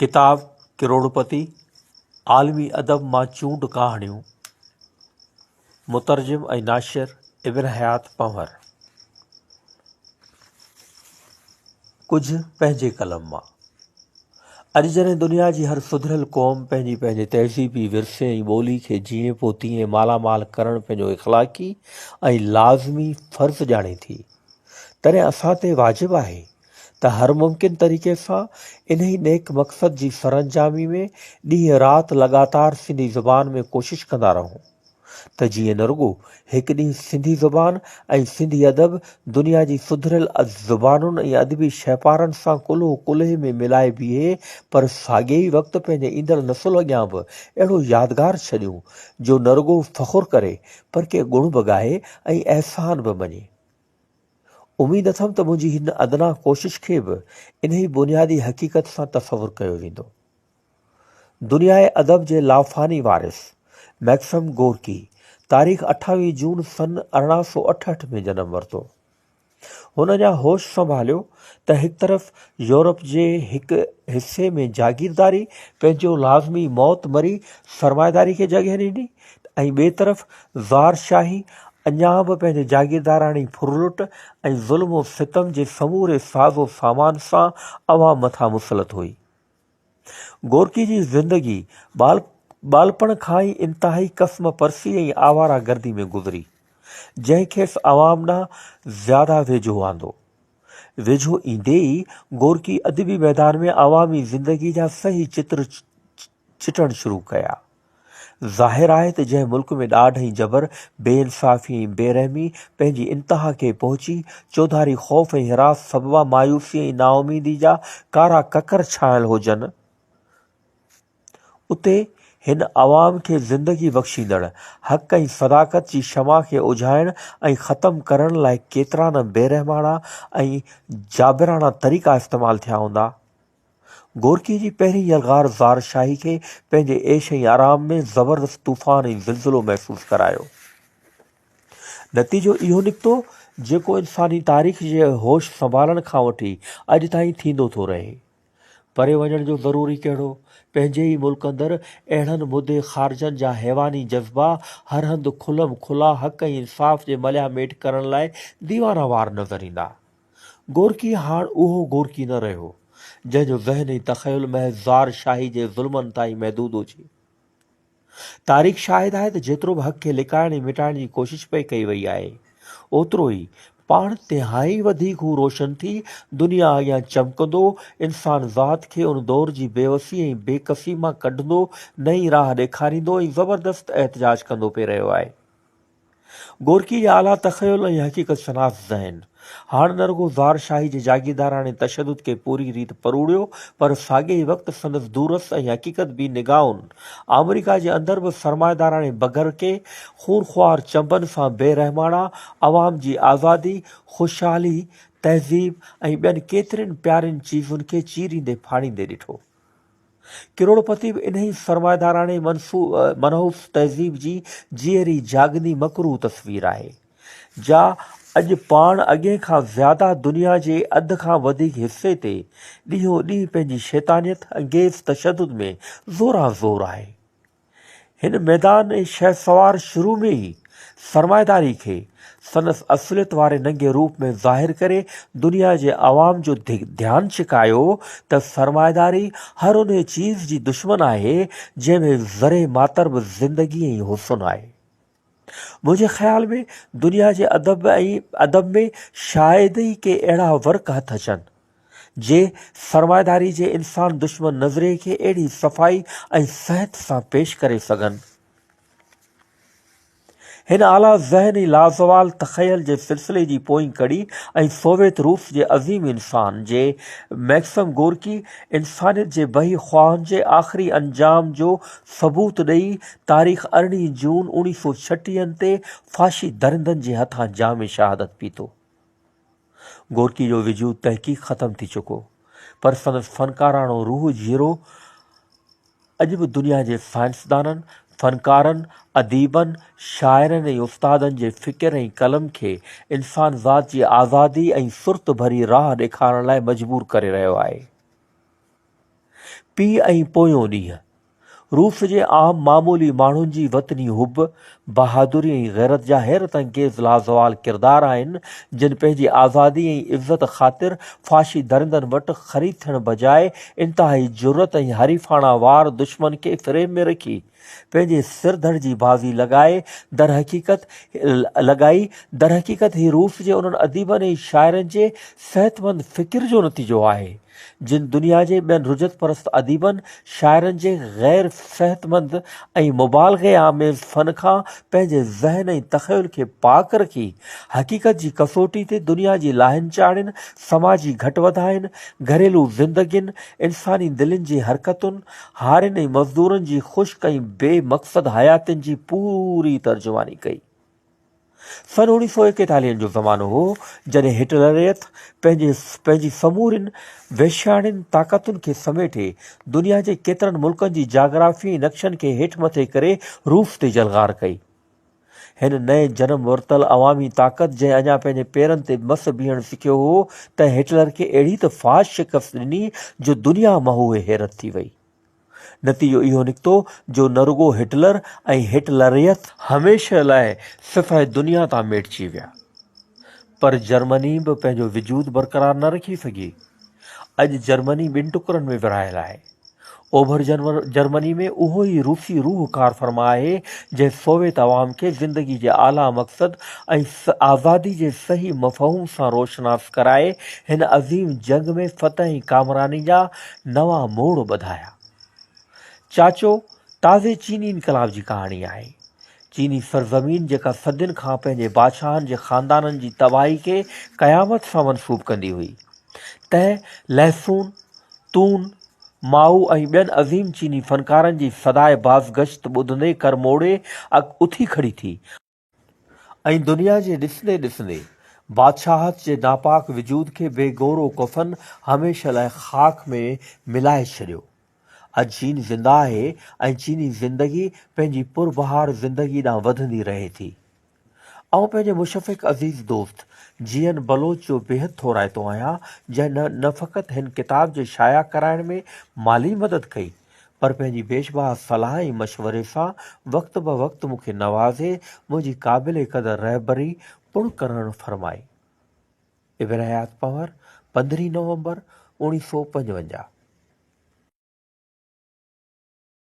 किताब करोड़पति आलमी अदब मां चूंड कहाणियूं। मुतरजिम ऐं नाशिर इब्न हयात पंवर। कुझु पंहिंजे कलम मां। अॼु जॾहिं दुनिया जी हर सुधरियल क़ौम पंहिंजे तहज़ीबी विरसे ऐं ॿोली खे जीअं पोइ तीअं मालामाल करणु पंहिंजो इख़लाक़ी ऐं लाज़मी फ़र्ज़ु ॼाणे थी, तॾहिं असां ते वाजिबु आहे त हर मुमकिन तरीक़े सां इन्ही नेक मक़सद जी सरअंजामी में ॾींहुं राति लगातार सिंधी ज़ुबान में कोशिश कंदा रहूं त जीअं न रुॻो हिकु ॾींहुं सिंधी ज़ुबान ऐं सिंधी अदब दुनिया जी सुधरियल ज़ुबानुनि ऐं अदबी शहपारनि सां कुल्हो कुल्हे में मिलाए बीहे, पर साॻिए ई वक़्तु पंहिंजे ईंदड़ नसुल अॻियां बि अहिड़ो यादगार छॾियूं जो न रुॻो फ़ख़ुरु करे पर के गुण बि ॻाए ऐं अहसान बि मञे। उमीद अथमि त मुंहिंजी हिन अदना कोशिश खे बि इन्ही बुनियादी हक़ीक़त सां तसवुरु कयो वेंदो। दुनिया अदब जे लाफ़ानी वारिस मैक्सम गोरकी तारीख़ 28 जून सन 1868 में जनम वरितो। हुन अञा होश संभालियो त हिकु तरफ़ यूरोप जे हिकु हिस्से में जागीरदारी पंहिंजो लाज़मी मौत मरी सरमाएदारी खे जॻहि ॾिनी ऐं ॿिए तरफ़ ज़ारशाही अञा बि पंहिंजे जागीरदाराणी फुरलुट ऐं ज़ुल्म सितम जे समूरे साज़ो सामान सां अवाम मथां मुसलत हुई। गोरकी जी ज़िंदगी बालपण खां ई इंतिहाई क़स्म परसी ऐं आवारा गर्दी में गुज़री, जंहिंखेसि अवाम ॾांहुं ज़्यादा वेझो आंदो। वेझो ईंदे ई गोरकी अदबी मैदान में अवामी ज़िंदगी जा सही चित्र चिटणु शुरू कया। ज़ाहिर आहे त जंहिं मुल्क में ॾाढ ऐं जबर, बेइंसाफ़ी ऐं बेरहमी पंहिंजी इंतिहा खे पहुची चौधारी ख़ौफ़ ऐं हिरास सबबा मायूसी ऐं नाउमीदी जा कारा ककर छायल हुजनि, उते हिन अवाम खे ज़िंदगी बख़्शींदड़ हक़ ऐं सदाकत जी शमा खे उझाइण ऐं ख़त्म करण लाइ केतिरा न बेरहमाना ऐं जाबिराना तरीक़ा इस्तेमालु थिया हूंदा। गोरकी जी पहिरीं यलगार ज़ारशाही खे पंहिंजे ऐश ऐं आराम में ज़बरदस्त तूफ़ान ऐं ज़िलज़िलो महसूस करायो। नतीजो इहो निकितो जेको इंसानी तारीख़ जे होश संभालण खां वठी अॼु ताईं थींदो थो रहे। परे वञण जो ज़रूरी कहिड़ो, पंहिंजे ई मुल्क अंदरि अहिड़नि मुदे ख़ारजनि जा हैवानी जज़्बा हर हंधि खुलम खुला हक़ ऐं इंसाफ़ जे मलिया मेट करण लाइ दीवाना वार नज़र ईंदा। गोरकी हाणे उहो गोरकी न रहियो जंहिंजो ज़हन ऐं तख़युल महज़ ज़ारशाही जे ज़ुल्मनि ताईं महदूद हुजे। तारीख़ शाहिद आहे त जेतिरो बि हक़ खे लिकाइण ऐं मिटाइण जी कोशिश पई कई वई आहे, ओतिरो ई पाण तिहाई वधीक हू रोशन थी दुनिया अॻियां चमकंदो, इंसान ज़ात खे उन दौर जी बेवसी ऐं बेकसी मां कढंदो, नई राह ॾेखारींदो ऐं ज़बरदस्त एहतजाज कंदो पिए रहियो आहे। गोरकी जा आला तख़युल ऐं हक़ीक़त शनास ज़हन हाणे न रुॻो ज़ारशाही जे जागीरदाराणे तशदुद खे पूरी रीति परूड़ियो, पर साॻिए ई वक़्तु संदसि दूरस ऐं हक़ीक़त बि निगाहुनि अमरीका जे अंदरि बि सरमाएदाराणे बगर के खूनख्वार चंबनि सां बेरहमाना अवाम जी आज़ादी, ख़ुशहाली, तहज़ीब ऐं ॿियनि केतिरनि प्यारनि चीज़ुनि खे चीरींदे फाड़ींदे ॾिठो। करोड़पति बि इन्ही सरमाएदाराणे मनहूस तहज़ीब जी जीअरी जागंदी मकरू तस्वीर आहे, जा अॼु पाण अॻे खां ज़्यादा दुनिया जे अध खां वधीक हिस्से ते ॾींहों ॾींहुं पंहिंजी शैतानियत अंगेज़ तशदुद में ज़ोरा ज़ोर आहे। हिन मैदान ऐं शहसवार शुरू में ई सरमाएदारी खे संदसि असुलियत वारे नंगे रूप में ज़ाहिर करे दुनिया जे अवाम जो ध्यानु छिकायो त सरमाएदारी हर उन चीज़ जी दुश्मन आहे जंहिंमें ज़रे मातर बि ज़िंदगी ऐं हुस्न आहे। मुंहिंजे ख़्याल में दुनिया जे अदब में शायदि ई के अहिड़ा वर्क हथ अचनि जे सरमाएदारी जे इंसान दुश्मन नज़रिए खे अहिड़ी सफ़ाई ऐं सिहत सां पेश करे सघनि। हिन आला ज़हन ऐं लाज़वाल तख़यल जे सिलसिले जी पोईं कड़ी ऐं सोवियत रूस जे अज़ीम इंसान जे मैक्सम गोरकी इंसानियत जे बही ख़्वाहनि जे आख़िरी अंजाम जो सबूत ॾेई तारीख़ 18 जून 1936 ते फाशी दरिंदनि जे हथां जाम शहादत पीतो। गोरकी जो वजूद तहक़ीक़ ख़त्म थी चुको, पर संदसि फ़नकाराणो रूह जीरो अॼु बि दुनिया जे साइंसदाननि, फ़नकारनि, अदीबनि, शाइरनि ऐं उस्तादनि जे फ़िक्र ऐं कलम खे इंसान ज़ात जी आज़ादी ऐं सुर्त भरी राह ॾेखारण लाइ मजबूर करे रहियो आहे। पी ऐं पोयों ॾींहुं रूस जे आम मामूली माण्हुनि जी वतनी हुब, बहादुरी ऐं गैरत जा हैरत अंगेज़ लाज़वाल किरदार आहिनि जिन पंहिंजी आज़ादी ऐं इज़त ख़ातिर फाशी दरिंदनि वटि ख़रीद थियण बजाए इंतिहाई जुरत ऐं हरीफ़ाणा वार दुश्मन खे फ़्रेम में रखी पंहिंजे सिर धड़ जी बाज़ी लगाई दरहक़ीक़त ही रूस जे उन्हनि अदीबनि ऐं शाइरनि जे सेहतमंद फ़िक्र जो नतीजो आहे जिन दुनिया जे ॿियनि रुजत परस्त अदीबनि शाइरनि जे गैर सेहतमंद ऐं मुबालग़े आमेज़ फ़न खां पंहिंजे ज़हन ऐं तख़युल खे पाक रखी हक़ीक़त जी कसोटी ते दुनिया जी लाहिन चाढ़िन, समाजी घटवधाइनि, घरेलू ज़िंदगियुनि, इंसानी दिलनि जी हरकतुनि, हारियुनि ऐं मज़दूरनि जी ख़ुश्क ऐं बेमक़सद हयातियुनि जी पूरी तर्जुमानी कई। सन 1941 जो ज़मानो हो जॾहिं हिटलरियत पंहिंजी समूरियुनि वेश्याणियुनि ताक़तुनि खे समेटे दुनिया जे केतिरनि मुल्कनि जी जाग्राफ़ी नक्शनि खे हेठि मथे करे रूस ते जलगार कई। हिन नए जनम वरितल अवामी ताक़त जंहिं अञा पंहिंजे पेरनि ते मस बीहणु सिखियो हो त हिटलर खे अहिड़ी त फ़ाश शिकस्त ॾिनी जो दुनिया महूए हैरत थी वई। नतीजो इहो निकितो जो न रुगो हिटलर ऐं हिटलरियत हमेशह लाइ सिफ़ाए दुनिया तां मेटिजी विया, पर जर्मनी बि पंहिंजो वजूद बरक़रार न रखी सघी। अॼु जर्मनी ॿिनि टुकरनि में विरहायल आहे। ओभर जर्मनी में उहो ई रूसी रूह कार फरमा आहे जंहिं सोवियत अवाम खे ज़िंदगी जे आला मक़सद ऐं आज़ादी जे सही मफ़हूम सां रोशनास कराए हिन अज़ीम जंग में फ़तह ऐं कामरानी जा नवां मोड़ ॿधाया। चाचो ताज़े चीनी इनक़लाब जी कहाणी आहे। चीनी सरज़मीन जेका सदियुनि खां पंहिंजे बादशाहनि जे ख़ानदाननि जी तबाही खे क़यामत सां मनसूब कंदी हुई, तंहिं लहसून, तून, माऊ ऐं ॿियनि अज़ीम चीनी फ़नकारनि जी सदाए बाज़गश्त ॿुधंदे कर मोड़े उथी खड़ी थी ऐं दुनिया जे ॾिसंदे ॾिसंदे बादशाहत जे नापाक वजूद खे बेगोरो कफ़न हमेशह लाइ ख़ाक में मिलाए छॾियो। अॼु चीन ज़िंदा आहे ऐं चीनी ज़िंदगी पंहिंजी पुरबहार ज़िंदगी ॾांहुं वधंदी रहे थी। आउं पंहिंजे मुशफ़िक़ अज़ीज़ दोस्त जीएन बलोच जो बेहद थोराइतो आहियां जंहिं न फ़क़ति हिन किताब जे शाया कराइण में माली मदद कई पर पंहिंजी बेशबहा सलाह ऐं मशवरे सां वक़्त ब वक़्तु मूंखे नवाज़े मुंहिंजी क़ाबिल क़दर रहबरी पुण करणु फरमाई। इब्न हयात पंवर 15 नवंबर 1955।